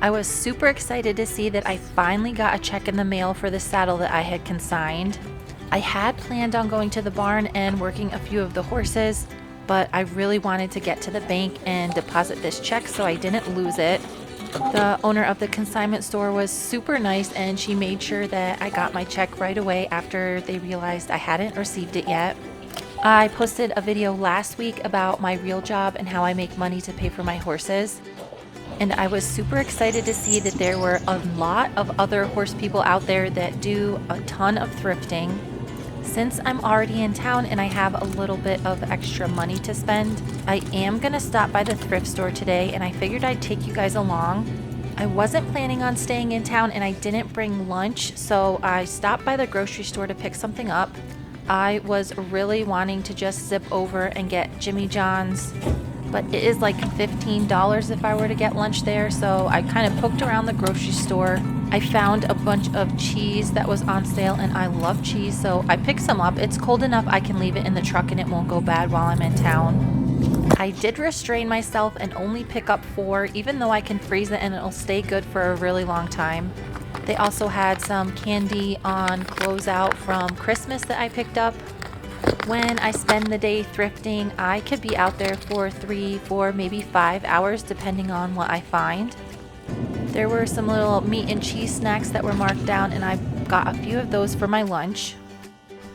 I was super excited to see that I finally got a check in the mail for the saddle that I had consigned. I had planned on going to the barn and working a few of the horses, but I really wanted to get to the bank and deposit this check so I didn't lose it. The owner of the consignment store was super nice, and she made sure that I got my check right away after they realized I hadn't received it yet. I posted a video last week about my real job and how I make money to pay for my horses. And I was super excited to see that there were a lot of other horse people out there that do a ton of thrifting. Since I'm already in town and I have a little bit of extra money to spend, I am gonna stop by the thrift store today, and I figured I'd take you guys along. I wasn't planning on staying in town and I didn't bring lunch, so I stopped by the grocery store to pick something up. I was really wanting to just zip over and get Jimmy John's, but it is like $15 if I were to get lunch there, so I kind of poked around the grocery store. I found a bunch of cheese that was on sale, and I love cheese, so I picked some up. It's cold enough I can leave it in the truck and it won't go bad while I'm in town. I did restrain myself and only pick up 4, even though I can freeze it and it'll stay good for a really long time. They also had some candy on closeout from Christmas that I picked up. When I spend the day thrifting, I could be out there for 3, 4, maybe 5 hours depending on what I find. There were some little meat and cheese snacks that were marked down, and I got a few of those for my lunch.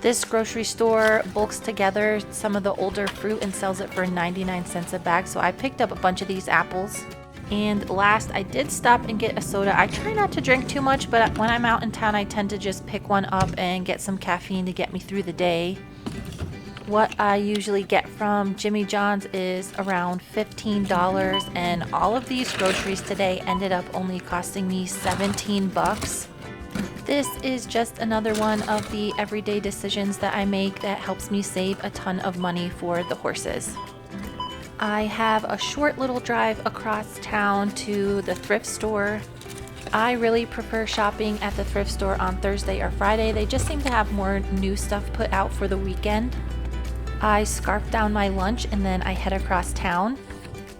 This grocery store bulks together some of the older fruit and sells it for 99 cents a bag, so I picked up a bunch of these apples. And last, I did stop and get a soda. I try not to drink too much, but when I'm out in town, I tend to just pick one up and get some caffeine to get me through the day. What I usually get from Jimmy John's is around $15, and all of these groceries today ended up only costing me 17 bucks. This is just another one of the everyday decisions that I make that helps me save a ton of money for the horses. I have a short little drive across town to the thrift store. I really prefer shopping at the thrift store on Thursday or Friday. They just seem to have more new stuff put out for the weekend. I scarf down my lunch and then I head across town.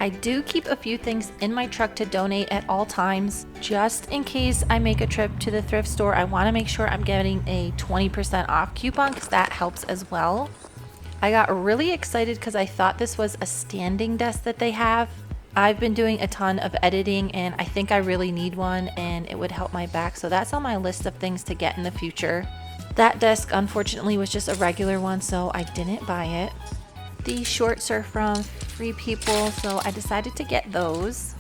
I do keep a few things in my truck to donate at all times. Just in case I make a trip to the thrift store, I want to make sure I'm getting a 20% off coupon because that helps as well. I got really excited because I thought this was a standing desk that they have. I've been doing a ton of editing and I think I really need one, and it would help my back, so that's on my list of things to get in the future. That desk unfortunately was just a regular one, so I didn't buy it. These shorts are from Free People, so I decided to get those.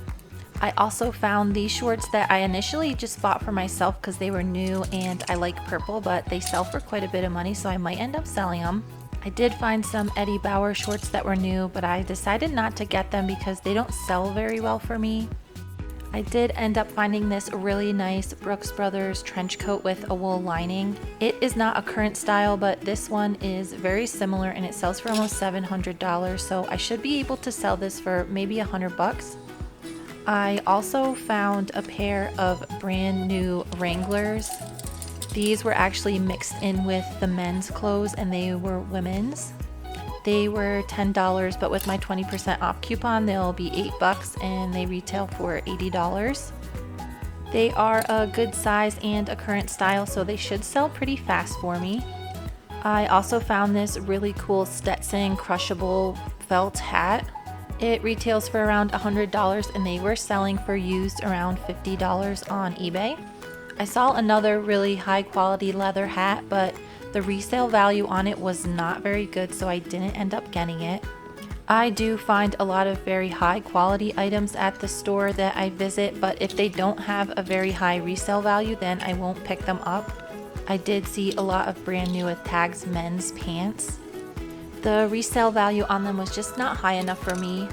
I also found these shorts that I initially just bought for myself because they were new and I like purple, but they sell for quite a bit of money, so I might end up selling them. I did find some Eddie Bauer shorts that were new, but I decided not to get them because they don't sell very well for me. I did end up finding this really nice Brooks Brothers trench coat with a wool lining. It is not a current style, but this one is very similar and it sells for almost $700, so I should be able to sell this for maybe $100. I also found a pair of brand new Wranglers. These were actually mixed in with the men's clothes and they were women's. They were $10, but with my 20% off coupon, they'll be $8 and they retail for $80. They are a good size and a current style, so they should sell pretty fast for me. I also found this really cool Stetson crushable felt hat. It retails for around $100 and they were selling for used around $50 on eBay. I saw another really high quality leather hat, but the resale value on it was not very good, so I didn't end up getting it. I do find a lot of very high quality items at the store that I visit, but if they don't have a very high resale value, then I won't pick them up. I did see a lot of brand new with tags men's pants. The resale value on them was just not high enough for me.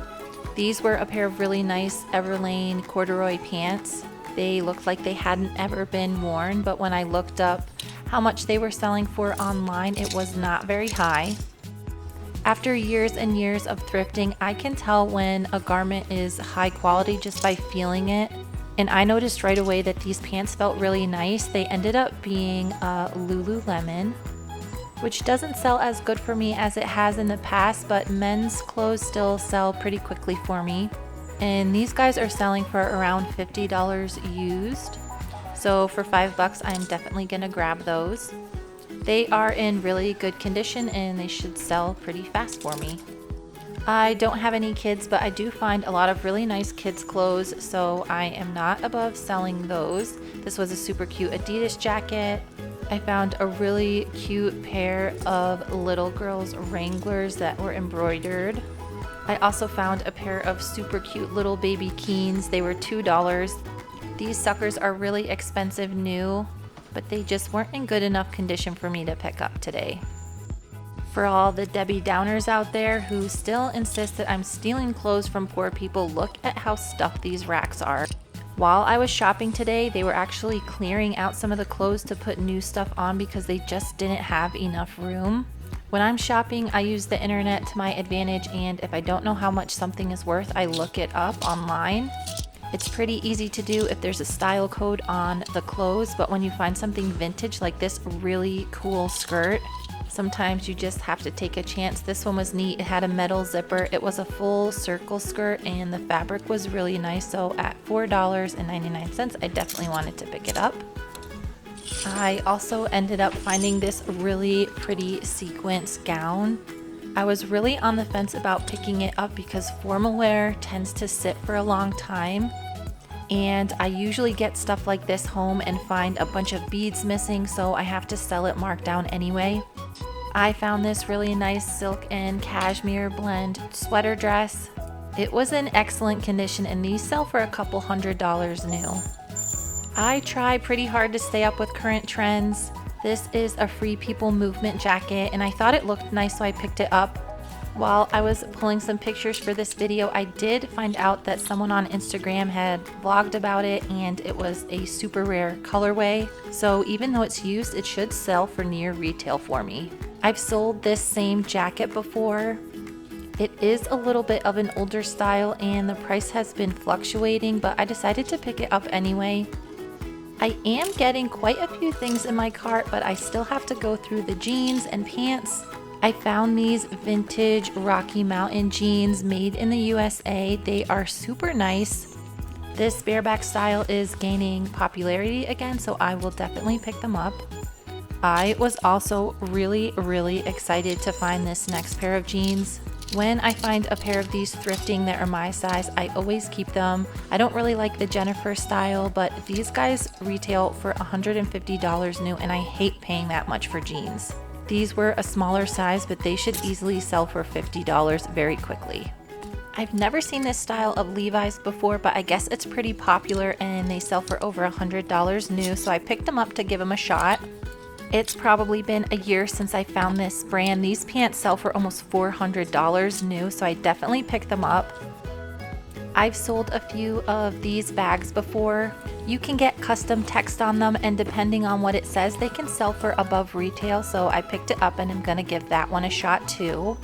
These were a pair of really nice Everlane corduroy pants. They looked like they hadn't ever been worn, but when I looked up how much they were selling for online, it was not very high. After years and years of thrifting, I can tell when a garment is high quality just by feeling it. And I noticed right away that these pants felt really nice. They ended up being Lululemon, which doesn't sell as good for me as it has in the past, but men's clothes still sell pretty quickly for me. and these guys are selling for around $50 used. So for $5, I'm definitely gonna grab those. They are in really good condition and they should sell pretty fast for me. I don't have any kids, but I do find a lot of really nice kids clothes, so I am not above selling those. This was a super cute Adidas jacket. I found a really cute pair of little girls Wranglers that were embroidered. I also found a pair of super cute little baby Keens. They were $2. These suckers are really expensive new, but they just weren't in good enough condition for me to pick up today. For all the Debbie Downers out there who still insist that I'm stealing clothes from poor people, look at how stuffed these racks are. While I was shopping today, they were actually clearing out some of the clothes to put new stuff on because they just didn't have enough room. When I'm shopping, I use the internet to my advantage, and if I don't know how much something is worth, I look it up online. It's pretty easy to do if there's a style code on the clothes, but when you find something vintage like this really cool skirt, sometimes you just have to take a chance. This one was neat. It had a metal zipper. It was a full circle skirt and the fabric was really nice. So at $4.99, I definitely wanted to pick it up. I also ended up finding this really pretty sequence gown. I was really on the fence about picking it up because formal wear tends to sit for a long time. And I usually get stuff like this home and find a bunch of beads missing, so I have to sell it marked down anyway. I found this really nice silk and cashmere blend sweater dress. It was in excellent condition and these sell for a couple $100s new. I try pretty hard to stay up with current trends. This is a Free People Movement jacket and I thought it looked nice, so I picked it up. While I was pulling some pictures for this video, I did find out that someone on Instagram had vlogged about it and it was a super rare colorway. So even though it's used, it should sell for near retail for me. I've sold this same jacket before. It is a little bit of an older style and the price has been fluctuating, but I decided to pick it up anyway. I am getting quite a few things in my cart, but I still have to go through the jeans and pants. I found these vintage Rocky Mountain jeans made in the USA. They are super nice. This bareback style is gaining popularity again, so I will definitely pick them up. I was also really excited to find this next pair of jeans. When I find a pair of these thrifting that are my size, I always keep them. I don't really like the Jennifer style, but these guys retail for $150 new and I hate paying that much for jeans. These were a smaller size, but they should easily sell for $50 very quickly. I've never seen this style of Levi's before, but I guess it's pretty popular and they sell for over $100 new, so I picked them up to give them a shot. It's probably been a year since I found this brand. These pants sell for almost $400 new, so I definitely picked them up. I've sold a few of these bags before. You can get custom text on them, and depending on what it says, they can sell for above retail, so I picked it up and I'm gonna give that one a shot too.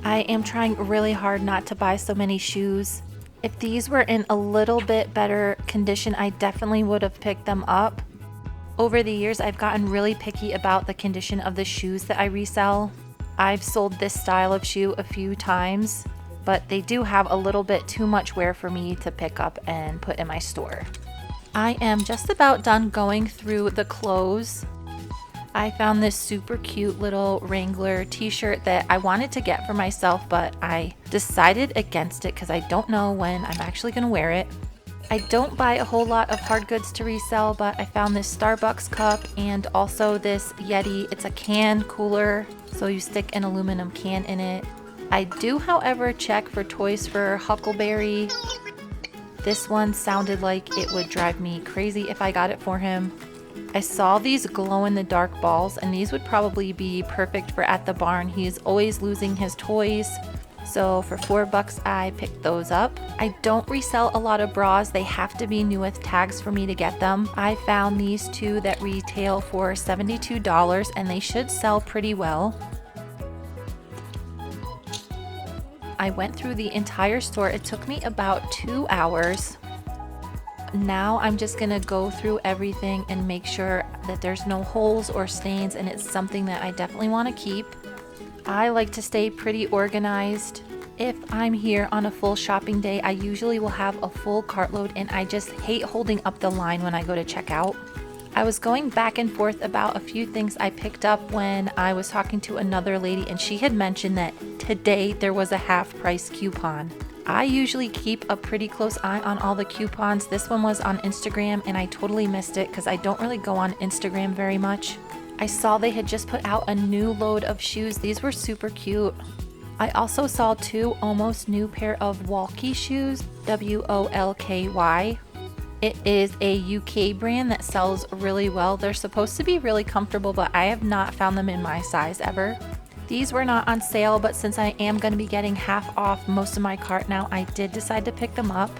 I am trying really hard not to buy so many shoes. If these were in a little bit better condition, I definitely would have picked them up. Over the years, I've gotten really picky about the condition of the shoes that I resell. I've sold this style of shoe a few times, but they do have a little bit too much wear for me to pick up and put in my store. I am just about done going through the clothes. I found this super cute little Wrangler t-shirt that I wanted to get for myself, but I decided against it because I don't know when I'm actually going to wear it. I don't buy a whole lot of hard goods to resell, but I found this Starbucks cup and also this Yeti. It's a can cooler, so you stick an aluminum can in it. I do, however, check for toys for Huckleberry. This one sounded like it would drive me crazy if I got it for him. I saw these glow-in-the-dark balls, and these would probably be perfect for at the barn. He is always losing his toys. So for $4, I picked those up. I don't resell a lot of bras. They have to be new with tags for me to get them. I found these two that retail for $72 and they should sell pretty well. I went through the entire store. It took me about 2 hours. Now I'm just gonna go through everything and make sure that there's no holes or stains, and it's something that I definitely want to keep. I like to stay pretty organized. If I'm here on a full shopping day, I usually will have a full cartload and I just hate holding up the line when I go to check out. I was going back and forth about a few things I picked up when I was talking to another lady, and she had mentioned that today there was a half price coupon. I usually keep a pretty close eye on all the coupons. This one was on Instagram and I totally missed it because I don't really go on Instagram very much. I saw they had just put out a new load of shoes. These were super cute. I also saw 2 almost new pair of Walkie shoes, Wolky. It is a UK brand that sells really well. They're supposed to be really comfortable, but I have not found them in my size ever. These were not on sale, but since I am going to be getting half off most of my cart now, I did decide to pick them up.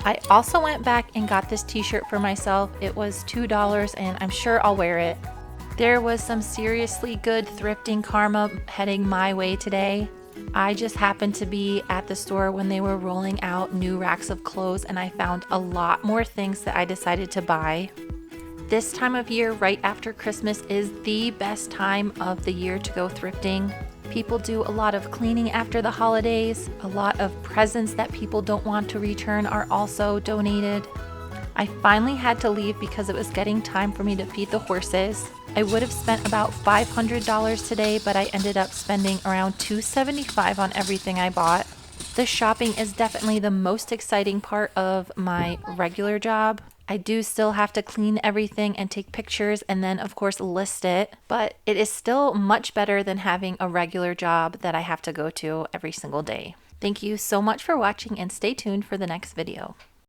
I also went back and got this t-shirt for myself. It was $2 and I'm sure I'll wear it. There was some seriously good thrifting karma heading my way today. I just happened to be at the store when they were rolling out new racks of clothes, and I found a lot more things that I decided to buy. This time of year, right after Christmas, is the best time of the year to go thrifting. People do a lot of cleaning after the holidays. A lot of presents that people don't want to return are also donated. I finally had to leave because it was getting time for me to feed the horses. I would have spent about $500 today, but I ended up spending around $275 on everything I bought. The shopping is definitely the most exciting part of my regular job. I do still have to clean everything and take pictures and then of course list it, but it is still much better than having a regular job that I have to go to every single day. Thank you so much for watching and stay tuned for the next video.